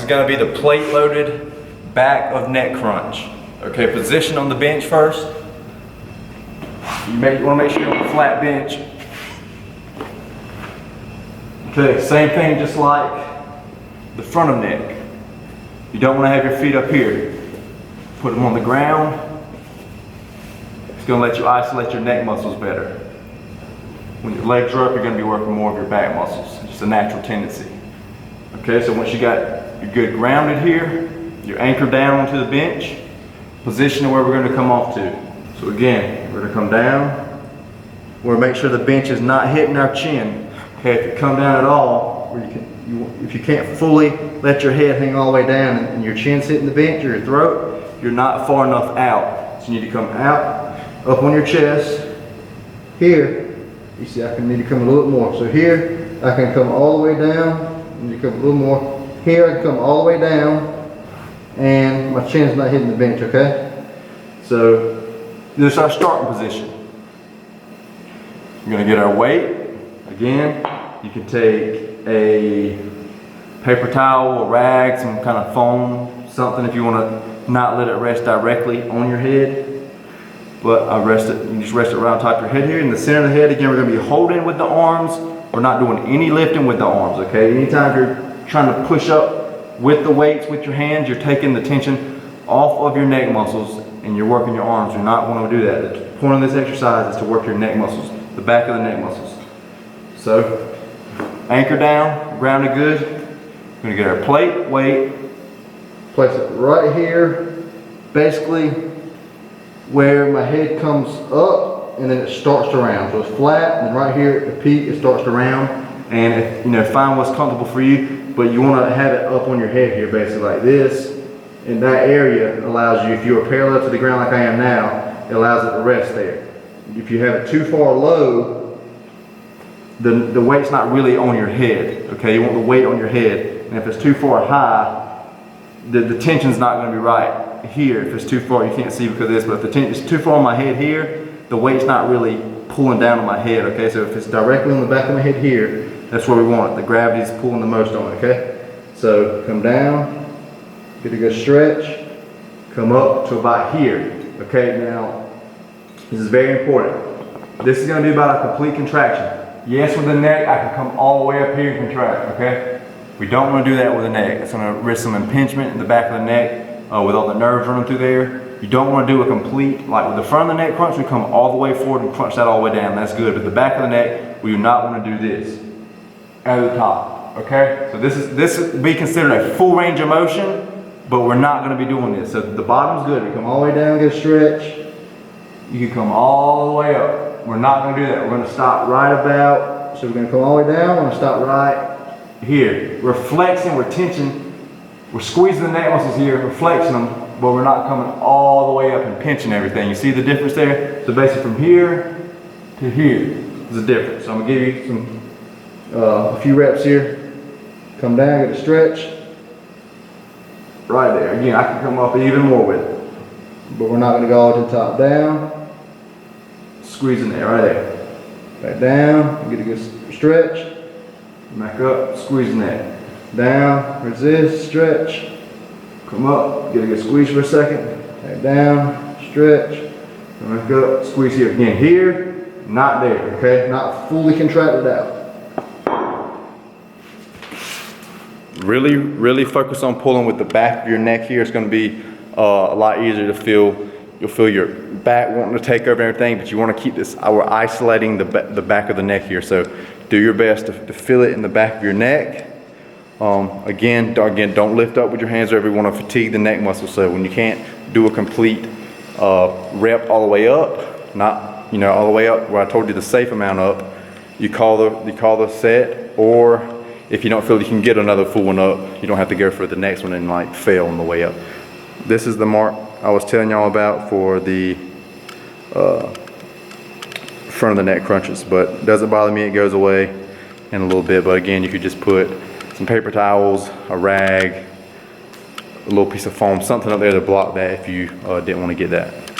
gonna be the plate loaded back of neck crunch. Okay, position on the bench first. You wanna make sure you're on a flat bench. Okay, same thing just like the front of neck. You don't wanna have your feet up here. Put them on the ground. It's gonna let you isolate your neck muscles better. When your legs are up, you're gonna be working more of your back muscles. It's just a natural tendency. Okay, so once you got your good grounded here, you're anchored down onto the bench, position of where we're gonna come off to. So again, we're gonna come down. We're gonna make sure the bench is not hitting our chin. Okay, if you come down at all, or if you can't fully let your head hang all the way down and your chin's hitting the bench or your throat, you're not far enough out. So you need to come out, up on your chest. Here, you see I need to come a little bit more. So here, I can come all the way down. And you come a little more. Here, I can come all the way down. And my chin's not hitting the bench, okay? So, this is our starting position. We're gonna get our weight. Again, you can take a paper towel, a rag, some kind of foam, something if you wanna not let it rest directly on your head. But you just rest it right on top of your head here. In the center of the head, again, we're gonna be holding with the arms. We're not doing any lifting with the arms, okay? Anytime you're trying to push up with the weights with your hands, you're taking the tension off of your neck muscles and you're working your arms. You're not wanting to do that. The point of this exercise is to work your neck muscles, the back of the neck muscles. So, anchor down, grounded good. We're gonna get our plate, weight, place it right here, basically where my head comes up and then it starts to round. So it's flat, and right here at the peak it starts to round. And find what's comfortable for you, but you want to have it up on your head here, basically like this. And that area allows you, if you are parallel to the ground like I am now, it allows it to rest there. If you have it too far low, the weight's not really on your head. Okay, you want the weight on your head, and if it's too far high, the tension's not going to be right. Here, if it's too far, you can't see because of this, but if the tension is too far on my head here, the weight's not really pulling down on my head, okay? So if it's directly on the back of my head here, that's where we want it. The gravity's pulling the most on it, okay? So come down, get a good stretch, come up to about here, okay? Now, this is very important. This is gonna be about a complete contraction. Yes, with the neck, I can come all the way up here and contract, okay? We don't wanna do that with the neck. It's gonna risk some impingement in the back of the neck. With all the nerves running through there. You don't want to do a complete, like with the front of the neck crunch, we come all the way forward and crunch that all the way down. That's good. But the back of the neck, we do not want to do this at the top. Okay? So this would be considered a full range of motion, but we're not going to be doing this. So the bottom's good. You come all the way down, get a stretch. You can come all the way up. We're not going to do that. We're going to stop right about, so we're going to come all the way down, we're going to stop right here. We're flexing, we're tension. We're squeezing the neck muscles here, we're flexing them, but we're not coming all the way up and pinching everything. You see the difference there? So basically from here to here is the difference. So I'm gonna give you a few reps here. Come down, get a stretch. Right there. Again, I can come up even more with it. But we're not gonna go all to the top. Down, squeezing there, right there. Back down, get a good stretch. Back up, squeezing that. Down, resist, stretch, come up, get a good squeeze for a second, back down, stretch, come back up, squeeze here. Again, here, not there, okay? Not fully contracted out. Really, really focus on pulling with the back of your neck here. It's gonna be a lot easier to feel. You'll feel your back wanting to take over everything, but you wanna keep this, we're isolating the back of the neck here. So do your best to feel it in the back of your neck. Again, don't lift up with your hands wherever you want to fatigue the neck muscle. So when you can't do a complete rep all the way up, not all the way up where I told you the safe amount up, you call the set, or if you don't feel you can get another full one up, you don't have to go for the next one and like fail on the way up. This is the mark I was telling y'all about for the front of the neck crunches, but it doesn't bother me. It goes away in a little bit, but again, you could just put some paper towels, a rag, a little piece of foam, something up there to block that if you didn't want to get that.